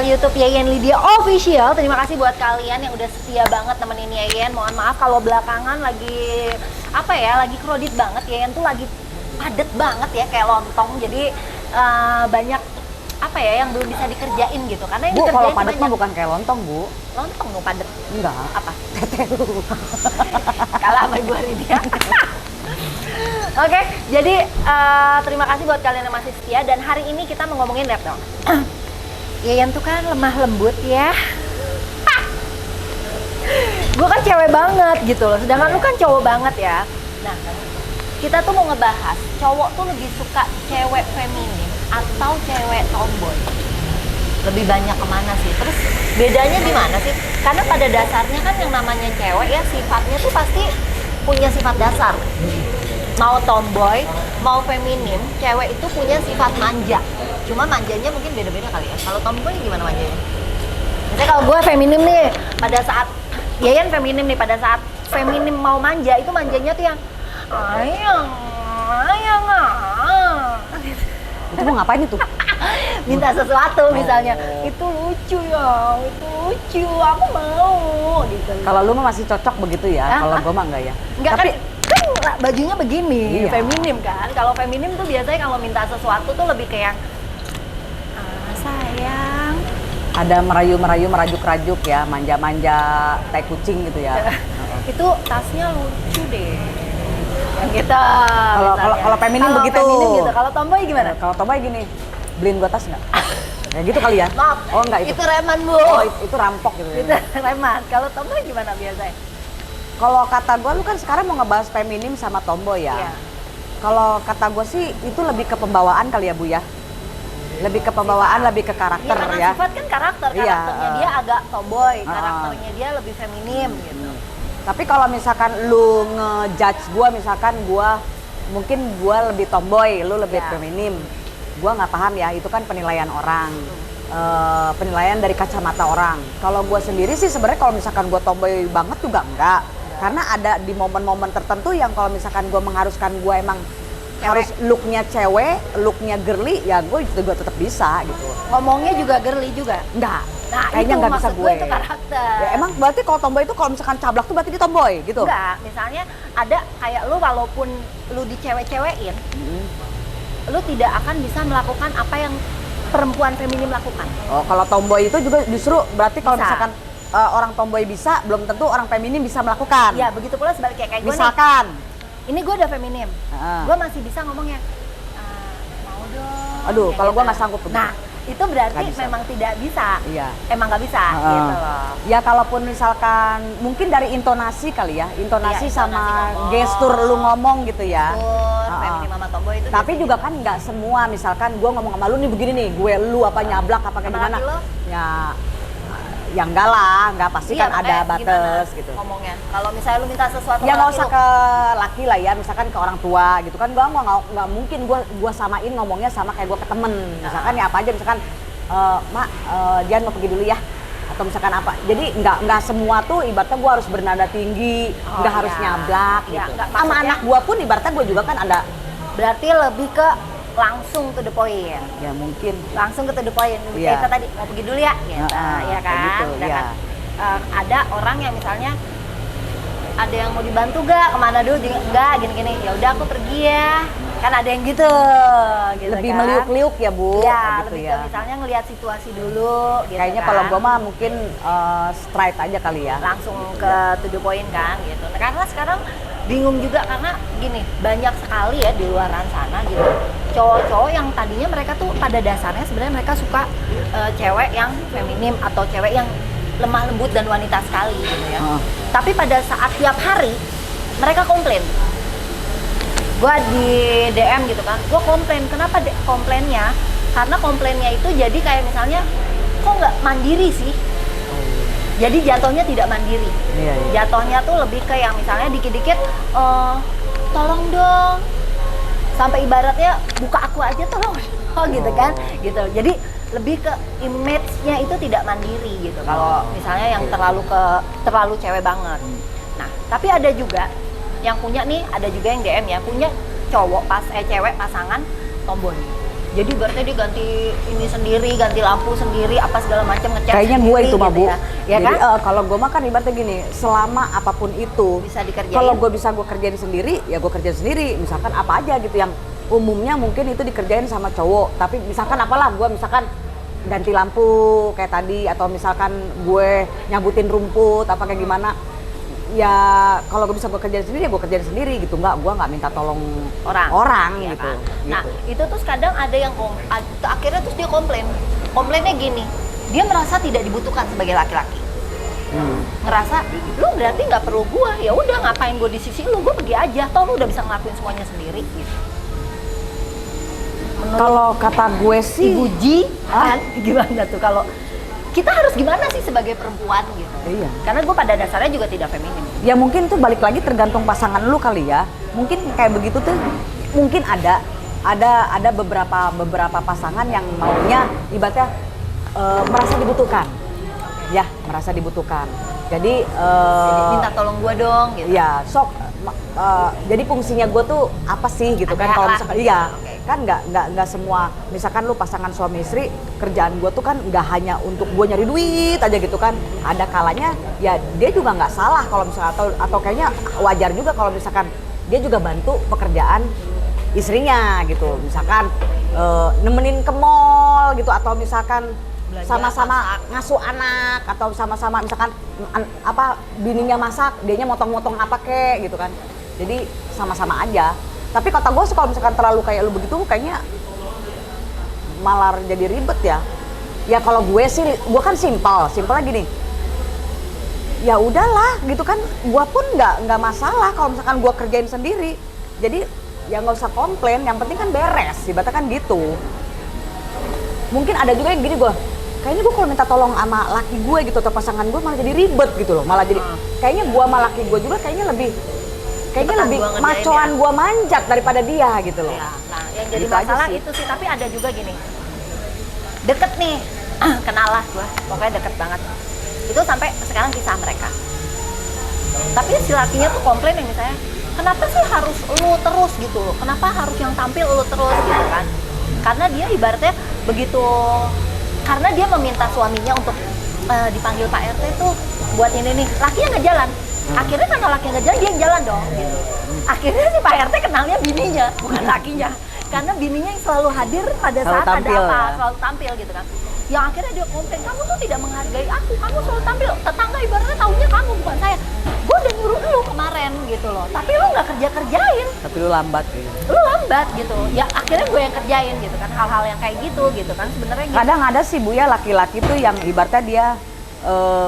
YouTube Yayan Lydia Official. Terima kasih buat kalian yang udah setia banget nemenin Yayan. Mohon maaf kalau belakangan lagi lagi kredit banget. Yayan tuh lagi padet banget ya kayak lontong. Jadi banyak yang belum bisa dikerjain gitu. Karena yang Bu, kalau dikerjain padet mah banyak. bukan kayak lontong, Bu. Lontong dong padet. Enggak. Apa? Tetelu. Kalah sama gue Lydia. Oke, jadi terima kasih buat kalian yang masih setia. Dan hari ini kita mau ngomongin rap dong. Yayan tuh kan lemah lembut ya. Gue kan cewek banget gitu loh, sedangkan lu kan cowok banget ya. Nah, kita tuh mau ngebahas cowok tuh lebih suka cewek feminim atau cewek tomboy. Lebih banyak kemana sih? Terus bedanya di mana sih? Karena pada dasarnya kan yang namanya cewek ya sifatnya tuh pasti punya sifat dasar. Mau tomboy, mau feminim, cewek itu punya sifat manja. Cuma manjanya mungkin beda-beda kali ya. Kalau tomboy gimana manjanya? Misalnya kalau gue feminim nih, pada saat Yayan feminim nih, pada saat feminim mau manja, itu manjanya tuh yang ayang. Itu mau ngapain itu? Minta sesuatu misalnya, itu lucu ya, itu lucu, aku mau gitu. Kalau lu mah masih cocok begitu ya, kalau gue mah enggak ya. Enggak, tapi kan bajunya begini, iya. feminim kan. Kalau feminim tuh biasanya kalau minta sesuatu tuh lebih kayak sayang. ada merayu-merayu, merajuk-rajuk ya, manja-manja tai kucing gitu ya. Itu tasnya lucu deh. Yang kita Kalau feminim begitu. Feminim gitu. Kalau tomboy gimana? Kalau tomboy gini, beliin gua tas nggak? Ya gitu kali ya. Maaf. Oh enggak itu. Itu reman, Bu. Oh itu rampok gitu. Itu reman. Kalau tomboy gimana biasanya? Kalau kata gua, lu kan sekarang mau ngebahas feminim sama tomboy ya. Iya. Kalau kata gua sih itu lebih ke pembawaan kali ya, Bu ya. Lebih ke pembawaan, lebih ke karakter karena ya. sifat kan karakter. Iya, Karakternya dia agak tomboy, karakternya dia lebih feminim gitu. Tapi kalau misalkan lu ngejudge gua, misalkan gua mungkin gua lebih tomboy, lu lebih feminim. Gua nggak paham ya, itu kan penilaian orang. Penilaian dari kacamata orang. Kalau gua sendiri sih sebenarnya kalau misalkan gua tomboy banget juga enggak. Karena ada di momen-momen tertentu yang kalau misalkan gua mengharuskan gua emang harus looknya cewek, looknya girly, ya gue juga tetap bisa gitu. Ngomongnya juga girly juga? Enggak. Nah, kayaknya itu nggak bisa maksud gue. Itu karakter. Ya, emang berarti kalau tomboy itu kalau misalkan cablak tuh berarti dia tomboy gitu? Enggak, misalnya ada kayak lu walaupun lu dicewek-cewekin, lu tidak akan bisa melakukan apa yang perempuan feminim lakukan. Oh, kalau tomboy itu juga justru berarti kalau Bisa. misalkan orang tomboy bisa, belum tentu orang feminim bisa melakukan. Ya, begitu pula sebaliknya kayak gue nih. Misalkan Ini gue udah feminim, gue masih bisa ngomongnya mau dong. Aduh, kayak kalau gue gitu. nggak sanggup. Nah, itu berarti Nggak bisa. memang tidak bisa. Iya. Emang nggak bisa gitu loh. Ya kalaupun misalkan mungkin dari intonasi kali ya, intonasi Iya, sama intonasi ngomong. gestur lu ngomong gitu ya. Feminim sama tomboy itu. Tapi biasanya juga gitu. kan nggak semua, misalkan gue ngomong sama lu nih begini nih, gue lu apa nyablak apa kayak Sama gimana? laki lo? Ya enggak lah, enggak pasti Iya, kan ada makanya batas gimana gitu. ngomongnya. Kalau misalnya lu minta sesuatu Ya ke nggak laki usah lu, ke laki lah ya, misalkan ke orang tua gitu kan, gue nggak mungkin gue samain ngomongnya sama kayak gue ke temen. Misalkan ya apa aja, misalkan Mak, Dian mau pergi dulu ya, atau misalkan apa. Jadi nggak semua tuh ibaratnya gue harus bernada tinggi, nggak harus nyablak Ya, gitu. nggak, Sama maksudnya- anak gue pun ibaratnya gue juga kan ada. berarti lebih ke langsung to the point. Ya mungkin. Langsung ke to the point. Iya. Kita tadi mau pergi dulu ya, gitu, ya kayak kan? gitu, Udah iya. kan? Ada orang yang misalnya ada yang mau dibantu gak kemana dulu, enggak gini-gini, ya udah aku pergi ya, kan ada yang gitu Lebih kan? meliuk-liuk ya Bu, Ya, gitu lebih ya. ke misalnya ngelihat situasi dulu gitu. Kayaknya kan? kalau gue mah mungkin straight aja kali ya. Langsung ke to the point kan gitu. Nah, karena sekarang bingung juga karena gini, banyak sekali ya di luaran sana gitu cowok-cowok yang tadinya mereka tuh pada dasarnya sebenarnya mereka suka cewek yang feminim atau cewek yang lemah lembut dan wanita sekali gitu ya. Tapi pada saat tiap hari mereka komplain. Gue di DM gitu kan, gue komplain. Kenapa komplainnya? Karena komplainnya itu jadi kayak misalnya, kok nggak mandiri sih? Jadi jatuhnya tidak mandiri. Iya. Jatuhnya tuh lebih ke yang misalnya dikit-dikit, tolong dong. Sampai ibaratnya buka aku aja tolong, gitu kan? Gitu. Jadi lebih ke image-nya itu tidak mandiri gitu. Kalau misalnya yang terlalu cewek banget. Nah, tapi ada juga yang punya nih, ada juga yang DM ya, punya cewek pasangan tomboy. Jadi berarti dia ganti ini sendiri, ganti lampu sendiri, apa segala macam, ngecat Kayaknya gue sendiri itu mah, gitu Bu. ya. Ya Jadi kan? kalau gue mah kan ibaratnya gini, selama apapun itu Bisa dikerjain. kalau gue bisa gue kerjain sendiri, ya gue kerjain sendiri. Misalkan apa aja gitu yang umumnya mungkin itu dikerjain sama cowok, tapi misalkan apalah gue misalkan ganti lampu kayak tadi, atau misalkan gue nyabutin rumput apa kayak gimana, ya kalau gue bisa gue kerjain sendiri ya gue kerjain sendiri gitu. Gue nggak minta tolong orang ya gitu, kan? gitu. Nah itu terus kadang ada yang akhirnya terus dia komplainnya gini, dia merasa tidak dibutuhkan sebagai laki-laki. Ngerasa lu berarti nggak perlu gue, ya udah ngapain gue di sisi lu, gue pergi aja, toh lu udah bisa ngelakuin semuanya sendiri gitu. Kalau kata gue sih Ibu Ji, gimana tuh kalau kita harus gimana sih sebagai perempuan gitu? Iya. Karena gue pada dasarnya juga tidak feminim. ya mungkin tuh balik lagi tergantung pasangan lu kali ya. Mungkin kayak begitu tuh mungkin ada beberapa pasangan yang maunya ibaratnya merasa dibutuhkan. Ya, merasa dibutuhkan. Jadi Minta tolong gue dong gitu. ya sok jadi fungsinya gue tuh apa sih gitu Ada kan, kalau lah, misalkan gitu. iya Oke. kan nggak semua, misalkan lu pasangan suami istri, kerjaan gue tuh kan nggak hanya untuk gue nyari duit aja gitu kan, ada kalanya ya dia juga nggak salah kalau misalkan atau kayaknya wajar juga kalau misalkan dia juga bantu pekerjaan istrinya gitu, misalkan nemenin ke mall gitu, atau misalkan Belanja, sama-sama masak. ngasuh anak, atau sama-sama misalkan apa bininya masak, dianya motong-motong apa kek gitu kan. Jadi sama-sama aja. Tapi kata gue kalau misalkan terlalu kayak lu begitu kayaknya malah jadi ribet ya. Ya kalau gue sih, gue kan simpelnya gini. Ya udahlah gitu kan, gue pun nggak masalah kalau misalkan gue kerjain sendiri. Jadi ya nggak usah komplain, yang penting kan beres, ibaratnya kan gitu. Mungkin ada juga yang gini gue, kayaknya gue kalau minta tolong sama laki gue gitu atau pasangan gue malah jadi ribet gitu loh, malah jadi kayaknya gue sama laki gue juga kayaknya lebih Cepetan gua ngerjain macoan ya. gue manjat daripada dia gitu loh. Ya, nah yang jadi Gitu aja masalah sih. itu sih, tapi ada juga gini, deket nih, kenal lah gue, pokoknya deket banget. Itu sampai sekarang kisah mereka. Tapi si lakinya tuh komplain yang misalnya, kenapa sih harus lu terus gitu loh, kenapa harus yang tampil lu terus gitu kan. Karena dia ibaratnya begitu, karena dia meminta suaminya untuk dipanggil Pak RT tuh buat ini nih, lakinya nggak jalan. Akhirnya karena lakinya nggak jalan, dia yang jalan dong gitu. Akhirnya si Pak RT kenalnya bininya, bukan lakinya. Karena bininya yang selalu hadir pada Selalu saat tampil, ada apa, ya. selalu tampil gitu kan. Yang akhirnya dia komplain, kamu tuh tidak menghargai aku, kamu selalu tampil, tetangga ibaratnya taunya kamu bukan saya. Gue udah nyuruh lu kemarin gitu loh, tapi lu nggak kerjain, Tapi lu lambat gitu. lu lambat gitu. Ya akhirnya gue yang kerjain gitu kan, hal-hal yang kayak gitu kan sebenarnya gitu. Kadang ada sih Bu ya laki-laki tuh yang ibaratnya dia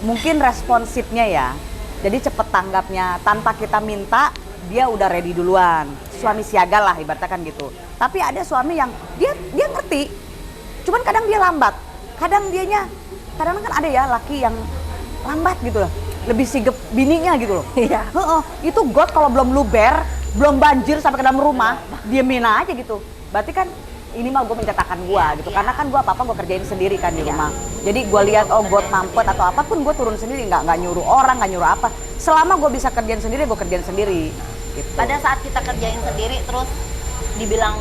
mungkin responsifnya ya. Jadi cepet tanggapnya, tanpa kita minta dia udah ready duluan. Suami siaga lah ibaratnya kan gitu. Tapi ada suami yang dia ngerti, cuman kadang dia lambat. Kadang kan ada ya laki yang lambat gitu loh, lebih sigap bininya gitu loh. Iya. Itu God kalau belum luber, belum banjir sampai ke dalam rumah, diemin aja gitu. Berarti kan ini mah gue mencetakan gue gitu, karena kan gue apa-apa gue kerjain sendiri kan di rumah. Jadi gue lihat God mampet atau apapun gue turun sendiri, nggak nyuruh orang, nggak nyuruh apa. Selama gue bisa kerjain sendiri, gue kerjain sendiri. Gitu. Pada saat kita kerjain sendiri terus dibilang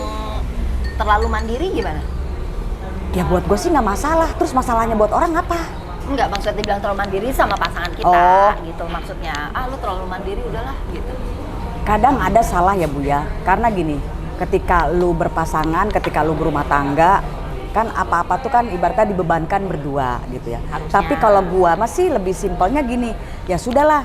terlalu mandiri gimana? Ya buat gue sih nggak masalah. Terus masalahnya buat orang apa? Enggak, maksudnya dibilang terlalu mandiri sama pasangan kita Oh. gitu maksudnya. Lu terlalu mandiri udahlah gitu. Kadang ada salah ya Bu ya, karena gini, ketika lu berpasangan, ketika lu berumah tangga, kan apa-apa tuh kan ibaratnya dibebankan berdua gitu ya. Harusnya. Tapi kalau gua masih lebih simpelnya gini, ya sudahlah,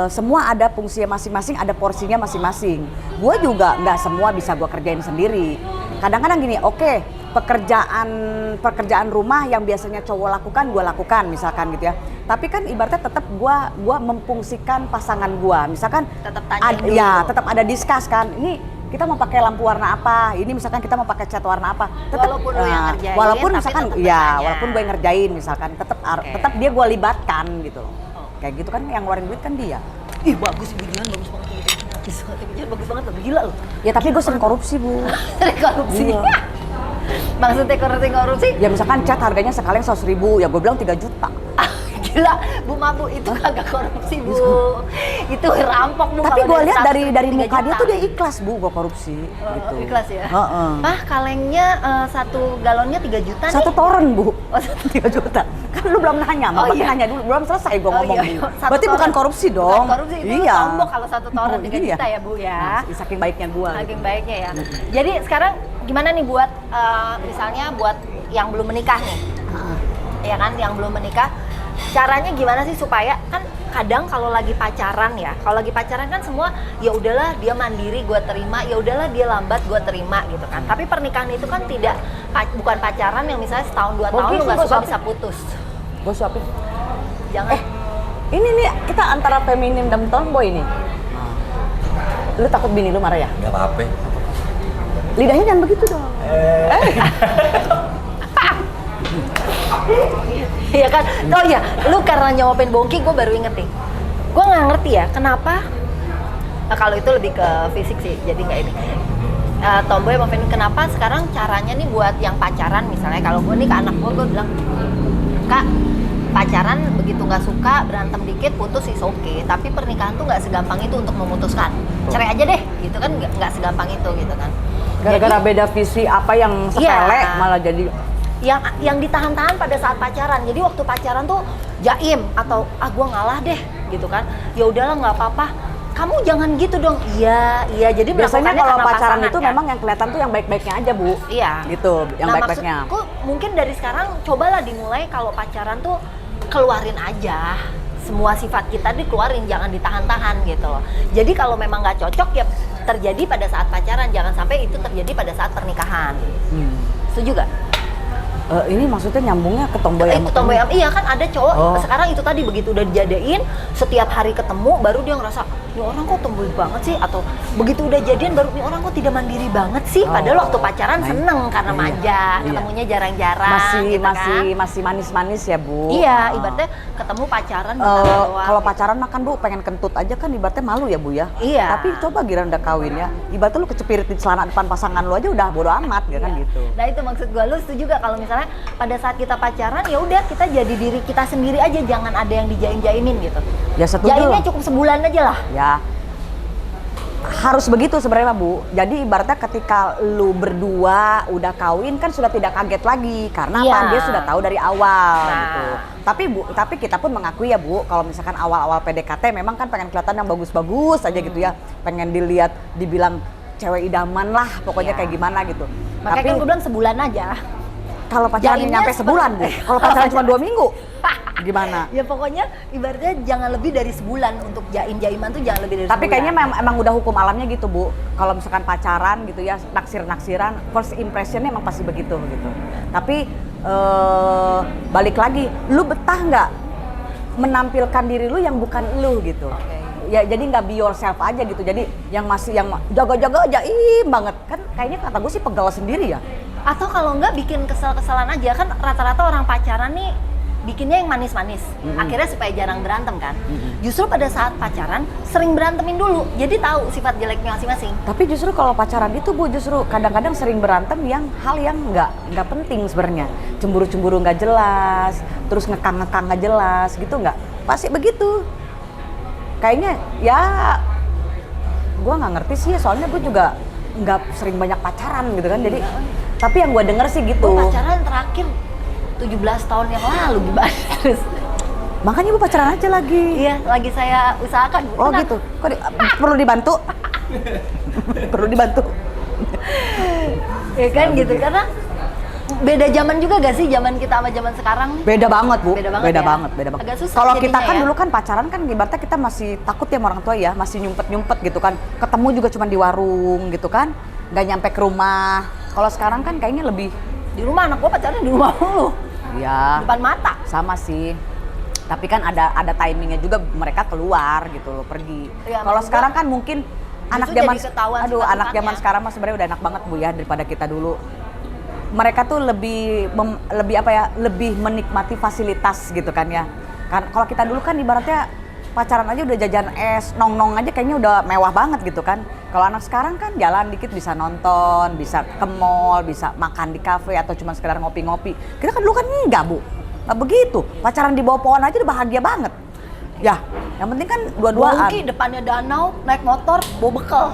semua ada fungsinya masing-masing, ada porsinya masing-masing. Gua juga nggak semua bisa gua kerjain sendiri. Kadang-kadang gini, oke, pekerjaan rumah yang biasanya cowok lakukan, gua lakukan misalkan gitu ya. Tapi kan ibaratnya tetap gua memfungsikan pasangan gua. Misalkan Tetap tanyain dulu. ya tetap ada discuss kan. Ini kita mau pakai lampu warna apa? Ini misalkan kita mau pakai cat warna apa? Walaupun lu yang ngerjain, walaupun tapi misalkan tetap ya, bertanya. walaupun gue yang ngerjain misalkan, tetap dia gua libatkan gitu loh. Kayak gitu kan yang ngeluarin duit kan dia. Ih bagus Budian, bagus banget Budian, bagus banget, gila loh. Ya tapi gue sering korupsi Bu. Sering korupsi. Iya. Maksudnya korupsi? Ya misalkan cat harganya sekalian 100.000, ya gue bilang 3 juta. Gila, Bu Mabu itu kagak korupsi Bu. Itu rampok Bu. Tapi kalau gue lihat dari 3 muka dia juta. tuh dia ikhlas Bu, gue korupsi gitu. Ikhlas ya? Heeh. Pah, kalengnya 1 galonnya 3 juta nih. 1 toren Bu, Oh, 3 juta. Kan lu belum nanya, Oh, berarti iya. nanya dulu, belum selesai gue ngomong Bu. Satu Berarti bukan toren. korupsi Bukan dong. korupsi, itu Iya. tombok kalau 1 toren 3 Iya. juta ya Bu ya. Nah, saking baiknya gue. Saking baiknya ya. Jadi sekarang gimana nih buat misalnya buat yang belum menikah nih? Ya kan, yang belum menikah, caranya gimana sih supaya kan kadang kalau lagi pacaran ya, kalau lagi pacaran kan semua ya udahlah dia mandiri gue terima, ya udahlah dia lambat gue terima gitu kan. Tapi pernikahan itu kan bukan pacaran yang misalnya setahun 2 tahun lu nggak suka bisa putus. Gue suapin. Jangan. Ini nih kita antara feminim dan tomboy nih. Lu takut bini lu marah ya? Gak apa-apa. Lidahnya jangan begitu dong. Iya kan? Oh iya, lu karena nyawapin Bongki, gue baru inget nih. Gue nggak ngerti ya, kenapa? Nah, kalau itu lebih ke fisik sih, jadi nggak ini. Tomboy sama feminim, kenapa sekarang caranya nih buat yang pacaran misalnya, kalau gue nih ke anak gue bilang, Kak, pacaran begitu nggak suka, berantem dikit, putus is oke. Tapi pernikahan tuh nggak segampang itu untuk memutuskan. Cerai aja deh, gitu kan nggak segampang itu gitu kan. Gara-gara beda visi apa yang sepele Iya. malah jadi yang ditahan-tahan pada saat pacaran. Jadi waktu pacaran tuh jaim atau gua ngalah deh gitu kan. Ya udahlah nggak apa-apa. Kamu jangan gitu dong. Iya. Jadi biasanya melakukannya kalau karena pacaran pasangan, itu kan? memang yang kelihatan tuh yang baik-baiknya aja Bu. Iya. Gitu, yang baik-baiknya. Maksudku mungkin dari sekarang cobalah dimulai kalau pacaran tuh keluarin aja. Semua sifat kita dikeluarin, jangan ditahan-tahan gitu loh. Jadi kalau memang nggak cocok ya terjadi pada saat pacaran, jangan sampai itu terjadi pada saat pernikahan. Setuju gak? Ini maksudnya nyambungnya ke tomboy Itu tomboy iya kan ada cowok sekarang itu tadi begitu udah dijadain setiap hari ketemu baru dia ngerasa ini orang kok tomboy banget sih, atau begitu udah jadian baru ini orang kok tidak mandiri banget sih, padahal waktu pacaran seneng karena manja, ketemunya jarang-jarang gitu kan. masih manis-manis ya Bu. Iya, ibaratnya ketemu pacaran bentar doang. Kalau pacaran makan Bu pengen kentut aja kan ibaratnya malu ya Bu ya. Iya. Tapi coba giliran udah kawin ya, ibaratnya lu kecepirit di celana depan pasangan lu aja udah bodo amat ya kan gitu. Nah itu maksud gue, lu setuju gak kalau misalnya pada saat kita pacaran ya udah kita jadi diri kita sendiri aja, jangan ada yang dijaim-jaimin gitu. Ya setuju. Jaimnya lah. cukup sebulan aja lah. Ya. Harus begitu sebenarnya Bu. Jadi ibaratnya ketika lu berdua udah kawin kan sudah tidak kaget lagi karena Iya. apa? Dia sudah tahu dari awal Nah. gitu. Tapi kita pun mengakui ya Bu, kalau misalkan awal-awal PDKT memang kan pengen kelihatan yang bagus-bagus aja gitu ya. Pengen dilihat, dibilang cewek idaman lah, pokoknya Iya. kayak gimana gitu. Makanya Tapi kan gue bilang sebulan aja. kalau pacaran jaimnya nyampe sebulan Bu. Kalau pacaran cuma 2 minggu, gimana? Ya pokoknya ibaratnya jangan lebih dari sebulan untuk jaim-jaiman tuh jangan lebih dari Tapi sebulan. kayaknya emang udah hukum alamnya gitu Bu. Kalau misalkan pacaran gitu ya, naksir-naksiran, first impressionnya emang pasti begitu gitu. Tapi balik lagi, lu betah nggak menampilkan diri lu yang bukan lu gitu? Ya jadi nggak be yourself aja gitu. Jadi yang jaga-jaga jaim banget kan? Kayaknya kata gue sih pegel sendiri ya. Atau kalau enggak bikin kesel-keselan aja, kan rata-rata orang pacaran nih bikinnya yang manis-manis, akhirnya supaya jarang berantem kan. Justru pada saat pacaran sering berantemin dulu, jadi tahu sifat jeleknya masing-masing. Tapi justru kalau pacaran itu Bu, justru kadang-kadang sering berantem yang hal yang nggak penting sebenarnya. Cemburu-cemburu nggak jelas, terus ngekang-ngekang nggak jelas gitu nggak? Pasti begitu. Kayaknya ya gua nggak ngerti sih, soalnya gue juga nggak sering banyak pacaran gitu kan. Jadi tapi yang gue denger sih gitu. Gue pacaran terakhir 17 tahun yang lalu gimana terus. Makanya Bu pacaran aja lagi. Iya, lagi saya usahakan. Bu. Oh Tenang. gitu. Kok perlu dibantu? Perlu dibantu. Ya kan gitu, karena beda zaman juga gak sih zaman kita sama zaman sekarang nih? Beda banget Bu. Beda banget Beda ya? banget. Agak susah Kalau kita jadinya kan ya. dulu kan pacaran kan ibaratnya kita masih takut ya sama orang tua ya, masih nyumpet-nyumpet gitu kan. Ketemu juga cuma di warung gitu kan. Nggak nyampe ke rumah. Kalau sekarang kan kayaknya lebih Di rumah anak gua pacaran di rumah mulu. ya Depan mata. sama sih. Tapi kan ada timingnya juga mereka keluar gitu loh, pergi. Ya, Kalau maksud sekarang gua, kan mungkin anak justru zaman jadi ketahuan aduh anak sifat-sifatnya. zaman sekarang mah sebenarnya udah enak banget Bu ya daripada kita dulu. Mereka tuh lebih apa ya, lebih menikmati fasilitas gitu kan ya. Kan kalau kita dulu kan ibaratnya pacaran aja udah jajan es, nong-nong aja kayaknya udah mewah banget gitu kan. Kalau anak sekarang kan jalan dikit bisa nonton, bisa ke mall, bisa makan di kafe atau cuma sekedar ngopi-ngopi. Kita kan dulu kan enggak Bu. Nggak begitu. Pacaran di bawah pohon aja udah bahagia banget. Ya, yang penting kan dua-duaan. Bongki depannya danau, naik motor, bawa bekal.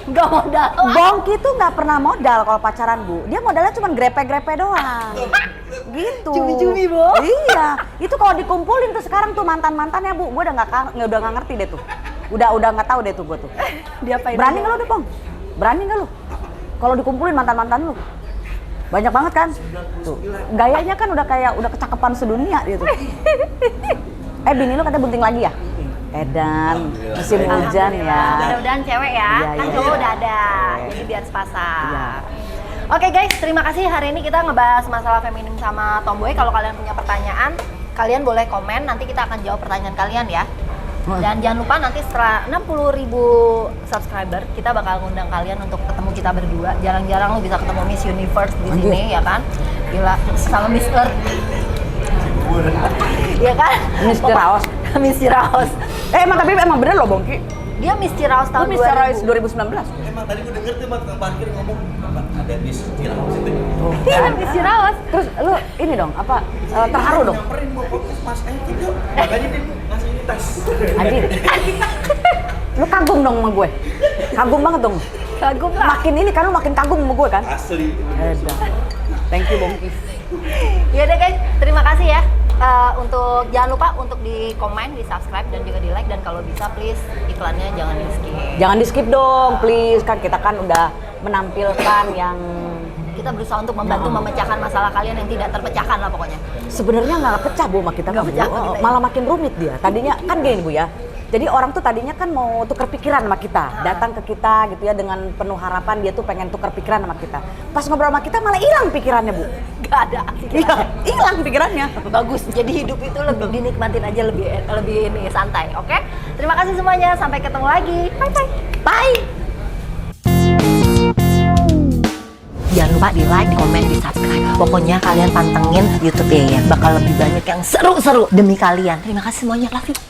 Nggak modal. Bongki tuh nggak pernah modal kalau pacaran, Bu. Dia modalnya cuma grepe-grepe doang. Gitu. Cumi-cumi, Bu. Iya. Itu kalau dikumpulin tuh sekarang tuh mantan-mantannya, Bu. Gue udah nggak ngerti deh tuh. Udah nggak tahu deh tuh gue tuh. Diapain? Berani nggak lu deh, Bong? Berani nggak lu? Kalau dikumpulin mantan-mantan lu? Banyak banget kan? Tuh. Gayanya kan udah kecakapan sedunia dia tuh. Bini lu katanya bunting lagi ya? Edan, musim hujan ya. Mudah-mudahan cewek ya, Iya, kan iya. cowok udah ada, jadi biar sepasang. Oke guys, terima kasih hari ini kita ngebahas masalah feminim sama tomboy. Kalau kalian punya pertanyaan, kalian boleh komen, nanti kita akan jawab pertanyaan kalian ya. Dan jangan lupa nanti setelah 60.000 subscriber, kita bakal ngundang kalian untuk ketemu kita berdua. Jarang-jarang lu bisa ketemu Miss Universe di sini ya kan? Gila, sama Miss Earth. Iya kan? Miss Ciraos. Miss Ciraos. Emang bener loh, Bongki. Dia Miss Ciraos tahun Miss Ciraos 2000. 2019. Emang tadi gue denger tuh tukang parkir ngomong apa ada di Ciraos itu. Iya, Miss Ciraos. Terus lu ini dong, terharu dong? Nyamperin mau podcast Mas Eki yuk. Makanya dia ngasih ini tas. Anjir. Lu kagum dong sama gue. Kagum banget dong. Kagum lah. Makin ini kan lu makin kagum sama gue kan? Asli. Edan. Thank you, Bongki. Ya deh guys, terima kasih ya. Jangan lupa untuk di komen, di subscribe dan juga di like, dan kalau bisa please iklannya jangan di skip. Jangan di skip dong, please. Kan kita kan udah menampilkan yang Kita berusaha untuk membantu memecahkan masalah kalian yang tidak terpecahkan lah pokoknya. sebenarnya nggak pecah, Bu, sama kita Nggak Bu. pecah sama kita, ya. Malah makin rumit dia. Tadinya kan gini, Bu ya. Jadi orang tuh tadinya kan mau tukar pikiran sama kita, datang ke kita gitu ya dengan penuh harapan dia tuh pengen tukar pikiran sama kita. Pas ngobrol sama kita malah hilang pikirannya, Bu. Gak ada Iya, hilang pikirannya. bagus. Jadi hidup itu lebih dinikmatin aja, lebih ini santai, oke? Terima kasih semuanya, sampai ketemu lagi. Bye bye. Bye. Jangan lupa di like, di komen, di subscribe. Pokoknya kalian pantengin YouTube ya, bakal lebih banyak yang seru-seru demi kalian. Terima kasih semuanya, love you.